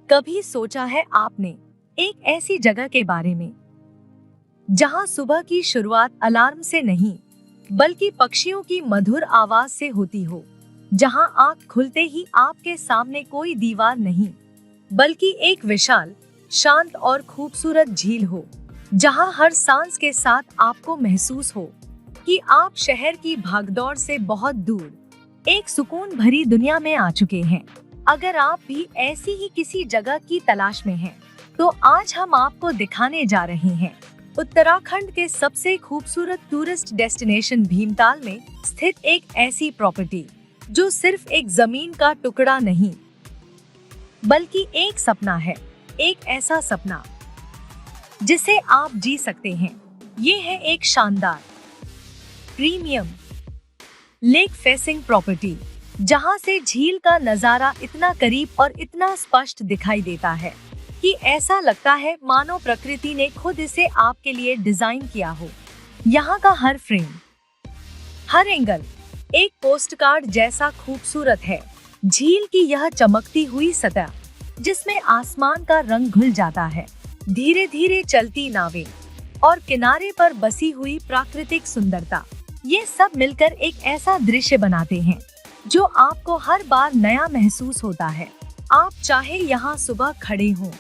कभी सोचा है आपने एक ऐसी जगह के बारे में जहां सुबह की शुरुआत अलार्म से नहीं बल्कि पक्षियों की मधुर आवाज से होती हो, जहां आंख खुलते ही आपके सामने कोई दीवार नहीं बल्कि एक विशाल, शांत और खूबसूरत झील हो, जहां हर सांस के साथ आपको महसूस हो कि आप शहर की भागदौड़ से बहुत दूर एक सुकून भरी दुनिया में आ चुके हैं। अगर आप भी ऐसी ही किसी जगह की तलाश में हैं, तो आज हम आपको दिखाने जा रहे हैं उत्तराखंड के सबसे खूबसूरत टूरिस्ट डेस्टिनेशन भीमताल में स्थित एक ऐसी प्रॉपर्टी जो सिर्फ एक जमीन का टुकड़ा नहीं बल्कि एक सपना है। एक ऐसा सपना जिसे आप जी सकते हैं। ये है एक शानदार प्रीमियम लेक फेसिंग प्रॉपर्टी, जहां से झील का नजारा इतना करीब और इतना स्पष्ट दिखाई देता है कि ऐसा लगता है मानो प्रकृति ने खुद इसे आपके लिए डिजाइन किया हो। यहाँ का हर फ्रेम, हर एंगल एक पोस्टकार्ड जैसा खूबसूरत है। झील की यह चमकती हुई सतह, जिसमें आसमान का रंग घुल जाता है, धीरे धीरे चलती नावें और किनारे पर बसी हुई प्राकृतिक सुंदरता, ये सब मिलकर एक ऐसा दृश्य बनाते हैं जो आपको हर बार नया महसूस होता है। आप चाहे यहाँ सुबह खड़े हों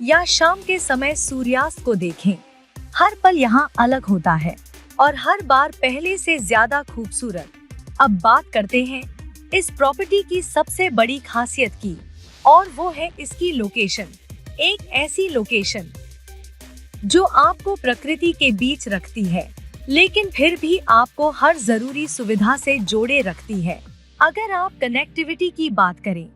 या शाम के समय सूर्यास्त को देखें, हर पल यहाँ अलग होता है और हर बार पहले से ज्यादा खूबसूरत। अब बात करते हैं इस प्रॉपर्टी की सबसे बड़ी खासियत की, और वो है इसकी लोकेशन। एक ऐसी लोकेशन जो आपको प्रकृति के बीच रखती है, लेकिन फिर भी आपको हर जरूरी सुविधा से जोड़े रखती है। अगर आप कनेक्टिविटी की बात करें,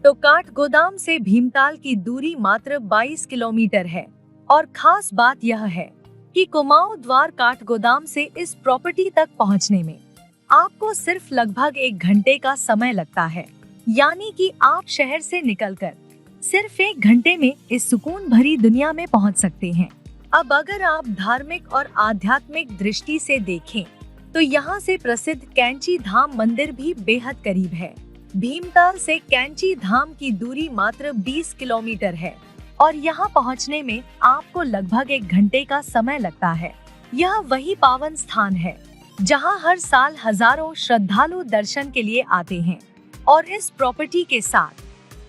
तो काठगोदाम से भीमताल की दूरी मात्र 22 किलोमीटर है, और खास बात यह है कि कुमाऊं द्वार काठगोदाम से इस प्रॉपर्टी तक पहुंचने में आपको सिर्फ लगभग 1 घंटे का समय लगता है। यानी कि आप शहर से निकलकर सिर्फ 1 घंटे में इस सुकून भरी दुनिया में पहुंच सकते हैं। अब अगर आप धार्मिक और आध्यात्मिक दृष्टि से देखें, तो यहाँ से प्रसिद्ध कैंची धाम मंदिर भी बेहद करीब है। भीमताल से कैंची धाम की दूरी मात्र 20 किलोमीटर है, और यहाँ पहुँचने में आपको लगभग 1 घंटे का समय लगता है। यह वही पावन स्थान है जहाँ हर साल हजारों श्रद्धालु दर्शन के लिए आते हैं, और इस प्रॉपर्टी के साथ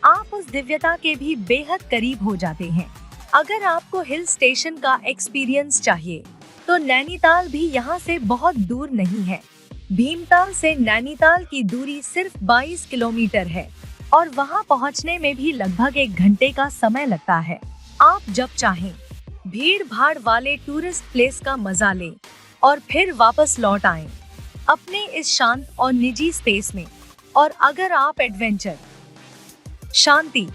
आप उस दिव्यता के भी बेहद करीब हो जाते हैं। अगर आपको हिल स्टेशन का एक्सपीरियंस चाहिए, तो नैनीताल भी यहाँ से बहुत दूर नहीं है। भीमताल से नैनीताल की दूरी सिर्फ 22 किलोमीटर है, और वहाँ पहुँचने में भी लगभग 1 घंटे का समय लगता है। आप जब चाहें भीड़ भाड़ वाले टूरिस्ट प्लेस का मजा लें और फिर वापस लौट आएं अपने इस शांत और निजी स्पेस में। और अगर आप एडवेंचर, शांति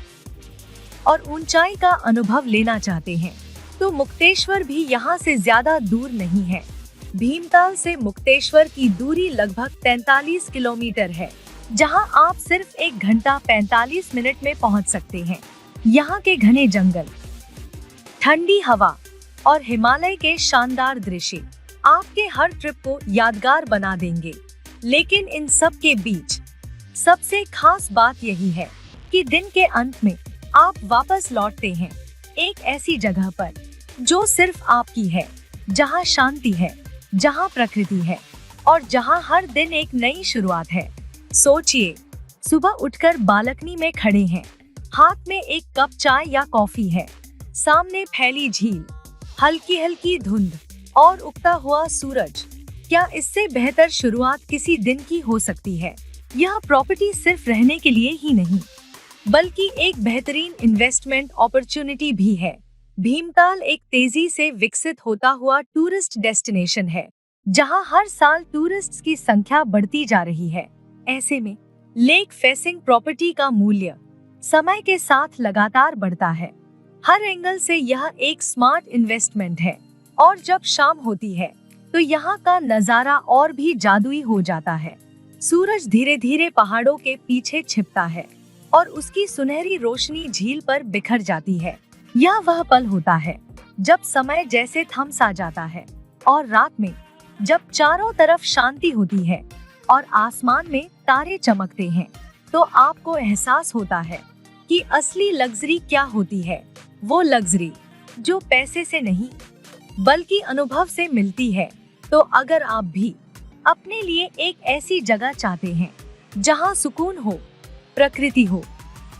और ऊंचाई का अनुभव लेना चाहते हैं, तो मुक्तेश्वर भी यहाँ से ज्यादा दूर नहीं है। भीमताल से मुक्तेश्वर की दूरी लगभग 43 किलोमीटर है, जहाँ आप सिर्फ 1 घंटा 45 मिनट में पहुँच सकते हैं। यहाँ के घने जंगल, ठंडी हवा और हिमालय के शानदार दृश्य आपके हर ट्रिप को यादगार बना देंगे। लेकिन इन सब के बीच सबसे खास बात यही है कि दिन के अंत में आप वापस लौटते हैं एक ऐसी जगह पर जो सिर्फ आपकी है, जहां शांति है, जहां प्रकृति है, और जहां हर दिन एक नई शुरुआत है। सोचिए, सुबह उठकर बालकनी में खड़े हैं, हाथ में एक कप चाय या कॉफी है, सामने फैली झील, हल्की हल्की धुंध और उगता हुआ सूरज। क्या इससे बेहतर शुरुआत किसी दिन की हो सकती है? यह प्रॉपर्टी सिर्फ रहने के लिए ही नहीं, बल्कि एक बेहतरीन इन्वेस्टमेंट अपॉर्चुनिटी भी है। भीमताल एक तेजी से विकसित होता हुआ टूरिस्ट डेस्टिनेशन है, जहां हर साल टूरिस्ट्स की संख्या बढ़ती जा रही है। ऐसे में लेक फेसिंग प्रॉपर्टी का मूल्य समय के साथ लगातार बढ़ता है। हर एंगल से यह एक स्मार्ट इन्वेस्टमेंट है, और जब शाम होती है तो यहाँ का नजारा और भी जादुई हो जाता है। सूरज धीरे धीरे पहाड़ों के पीछे छिपता है, और उसकी सुनहरी रोशनी झील पर बिखर जाती है। यह वह पल होता है जब समय जैसे थम सा जाता है, और रात में जब चारों तरफ शांति होती है और आसमान में तारे चमकते हैं, तो आपको एहसास होता है कि असली लग्जरी क्या होती है। वो लग्जरी जो पैसे से नहीं बल्कि अनुभव से मिलती है। तो अगर आप भी अपने लिए एक ऐसी जगह चाहते हैं जहां सुकून हो, प्रकृति हो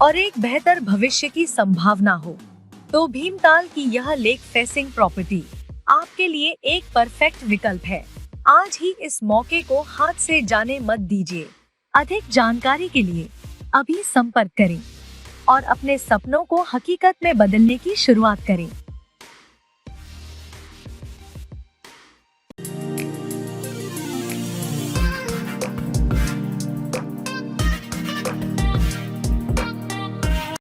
और एक बेहतर भविष्य की संभावना हो, तो भीमताल की यह लेक फेसिंग प्रॉपर्टी आपके लिए एक परफेक्ट विकल्प है। आज ही इस मौके को हाथ से जाने मत दीजिए। अधिक जानकारी के लिए अभी संपर्क करें और अपने सपनों को हकीकत में बदलने की शुरुआत करें।